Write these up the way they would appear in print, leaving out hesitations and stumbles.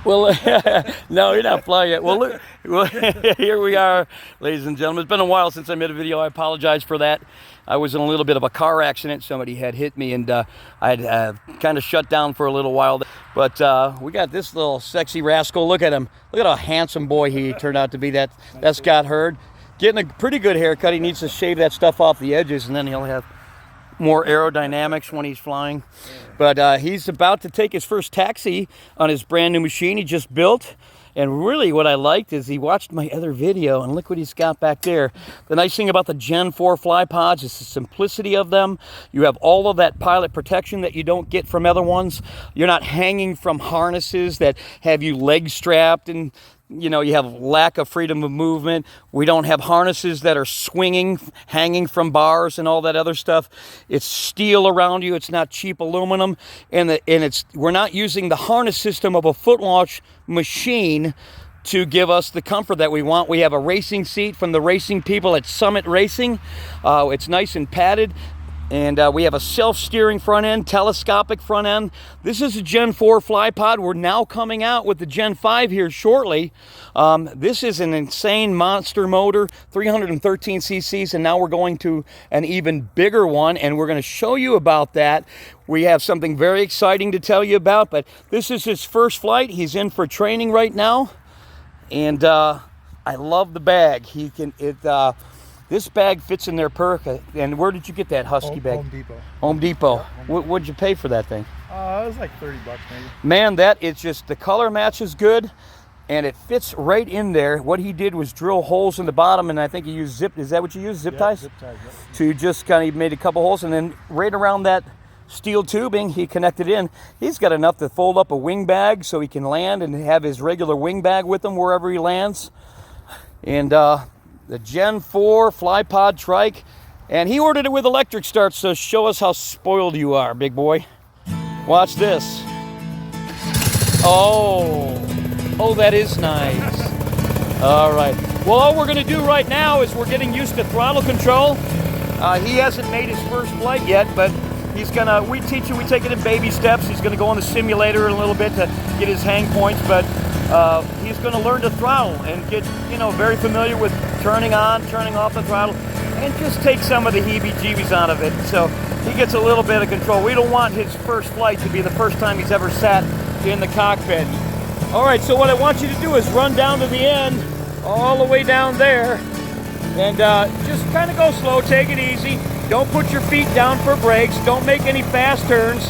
Well, no, you're not flying yet. Well, look, well, here we are, ladies and gentlemen. It's been a while since I made a video. I apologize for that. I was in a little bit of a car accident. Somebody had hit me, and I had kind of shut down for a little while. But we got this little sexy rascal. Look at him. Look at how handsome boy he turned out to be. That's Scott Hurd. Getting a pretty good haircut. He needs to shave that stuff off the edges, and then he'll have more aerodynamics when he's flying. But he's about to take his first taxi on his brand new machine he just built. And really what I liked is he watched my other video, and look what he's got back there. The nice thing about the Gen 4 fly pods is the simplicity of them. You have all of that pilot protection that you don't get from other ones. You're not hanging from harnesses that have you leg strapped, and you know, you have lack of freedom of movement. We don't have harnesses that are swinging, hanging from bars and all that other stuff. It's steel around you. It's not cheap aluminum. And we're not using the harness system of a foot launch machine to give us the comfort that we want. We have a racing seat from the racing people at Summit Racing. It's nice and padded. And we have a self-steering front end, telescopic front end. This is a Gen 4 fly pod. We're now coming out with the Gen 5 here shortly. This is an insane monster motor, 313 cc's, and now we're going to an even bigger one, and we're going to show you about that. We have something very exciting to tell you about, but this is his first flight. He's in for training right now, and I love the bag. This bag fits in there perfect. And where did you get that Husky bag? Home Depot. Home Depot. Yeah, Home Depot. What'd you pay for that thing? It was like $30 maybe. Man, it's just, the color match is good, and it fits right in there. What he did was drill holes in the bottom, and I think he used is that what you used, zip ties? Zip ties, yep. To just kind of made a couple holes, and then right around that steel tubing, he connected in. He's got enough to fold up a wing bag so he can land and have his regular wing bag with him wherever he lands. And the Gen 4 fly pod trike, and he ordered it with electric start, so show us how spoiled you are, big boy. Watch this. Oh, that is nice. All right, well, all we're gonna do right now is we're getting used to throttle control. He hasn't made his first flight yet, but we teach him, we take it in baby steps. He's gonna go on the simulator in a little bit to get his hang points, but he's going to learn to throttle and get, very familiar with turning on, turning off the throttle, and just take some of the heebie-jeebies out of it. So he gets a little bit of control. We don't want his first flight to be the first time he's ever sat in the cockpit. All right, so what I want you to do is run down to the end, all the way down there, and just kind of go slow, take it easy. Don't put your feet down for brakes. Don't make any fast turns,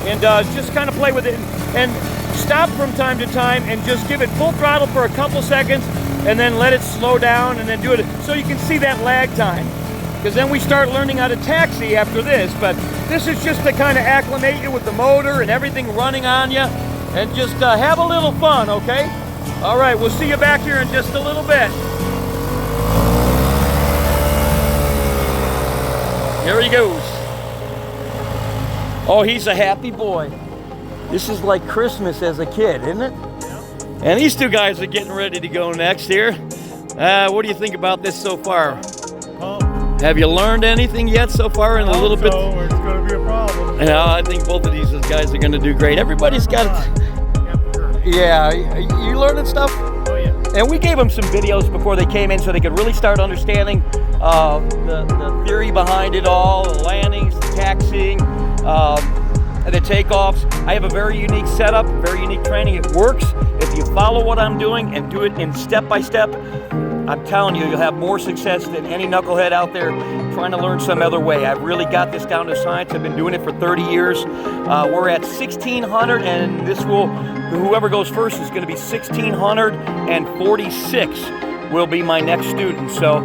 and just kind of play with it. And stop from time to time and just give it full throttle for a couple seconds, and then let it slow down, and then do it so you can see that lag time, because then we start learning how to taxi after this. But this is just to kind of acclimate you with the motor and everything running on you, and just have a little fun, okay? All right, we'll see you back here in just a little bit. Here he goes. Oh, he's a happy boy. This is like Christmas as a kid, isn't it? Yeah. And these two guys are getting ready to go next here. What do you think about this so far? Have you learned anything yet so far in a little bit? No, it's going to be a problem. I think both of these guys are going to do great. Everybody's got Yeah, you learning stuff? Oh, yeah. And we gave them some videos before they came in so they could really start understanding the theory behind it all, the landings, the taxiing, the takeoffs. I have a very unique setup, very unique training. It works if you follow what I'm doing and do it in step by step. I'm telling you, you'll have more success than any knucklehead out there trying to learn some other way. I've really got this down to science. I've been doing it for 30 years. We're at 1,600, and whoever goes first is going to be 1,646 will be my next student. So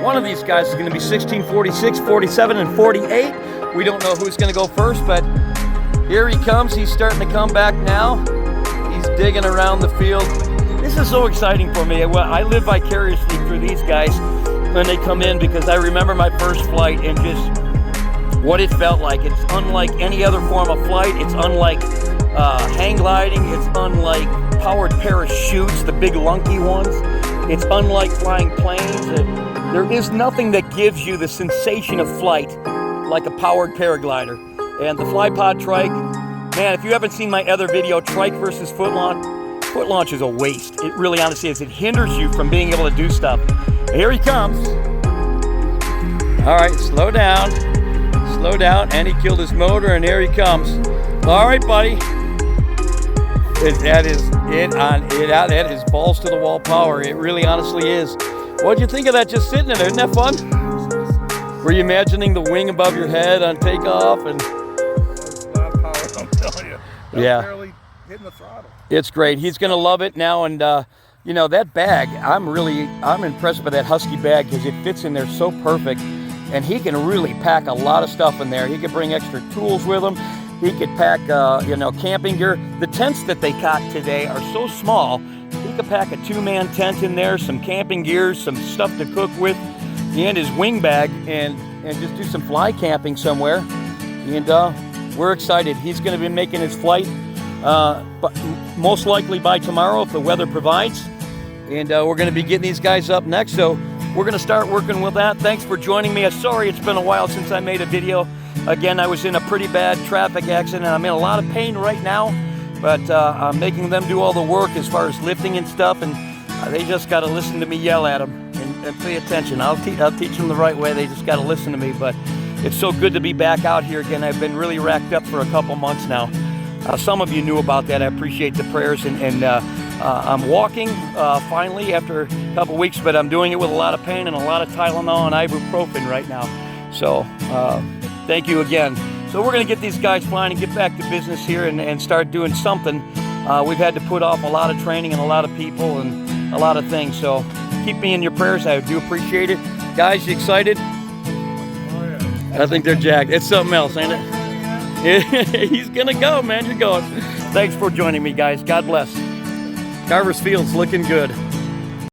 one of these guys is going to be 1646, 47, and 48. We don't know who's going to go first, but here he comes. He's starting to come back now. He's digging around the field. This is so exciting for me. I live vicariously through these guys when they come in, because I remember my first flight and just what it felt like. It's unlike any other form of flight. It's unlike hang gliding. It's unlike powered parachutes, the big lunky ones. It's unlike flying planes. There is nothing that gives you the sensation of flight like a powered paraglider. And the FlyPod Trike Man, if you haven't seen my other video, trike versus foot launch is a waste. It really honestly is. It hinders you from being able to do stuff. Here he comes. All right, slow down, and he killed his motor, and here he comes. All right, buddy. That is balls to the wall power. It really honestly is. What'd you think of that just sitting there? Isn't that fun? Were you imagining the wing above your head on takeoff? And That's a lot of power, I'm telling you. That was yeah, barely hitting the throttle. it's great. He's gonna love it now, and you know that bag. I'm impressed by that Husky bag because it fits in there so perfect, and he can really pack a lot of stuff in there. He can bring extra tools with him. He could pack, you know, camping gear. The tents that they caught today are so small. He could pack a 2-man tent in there, some camping gear, some stuff to cook with, and his wing bag, and just do some fly camping somewhere. And we're excited. He's going to be making his flight, but most likely by tomorrow if the weather provides. And we're going to be getting these guys up next. So we're going to start working with that. Thanks for joining me. I'm sorry it's been a while since I made a video. Again, I was in a pretty bad traffic accident. I'm in a lot of pain right now, but I'm making them do all the work as far as lifting and stuff, and they just got to listen to me yell at them and pay attention. I'll teach them the right way. They just got to listen to me, but it's so good to be back out here again. I've been really racked up for a couple months now. Some of you knew about that. I appreciate the prayers, and I'm walking finally after a couple weeks, but I'm doing it with a lot of pain and a lot of Tylenol and ibuprofen right now. So thank you again. So we're going to get these guys flying and get back to business here and start doing something. We've had to put off a lot of training and a lot of people and a lot of things. So keep me in your prayers. I do appreciate it. Guys, you excited? Oh, yeah. I think they're jacked. It's something else, ain't it? He's going to go, man. You're going. Thanks for joining me, guys. God bless. Carver's Field's looking good.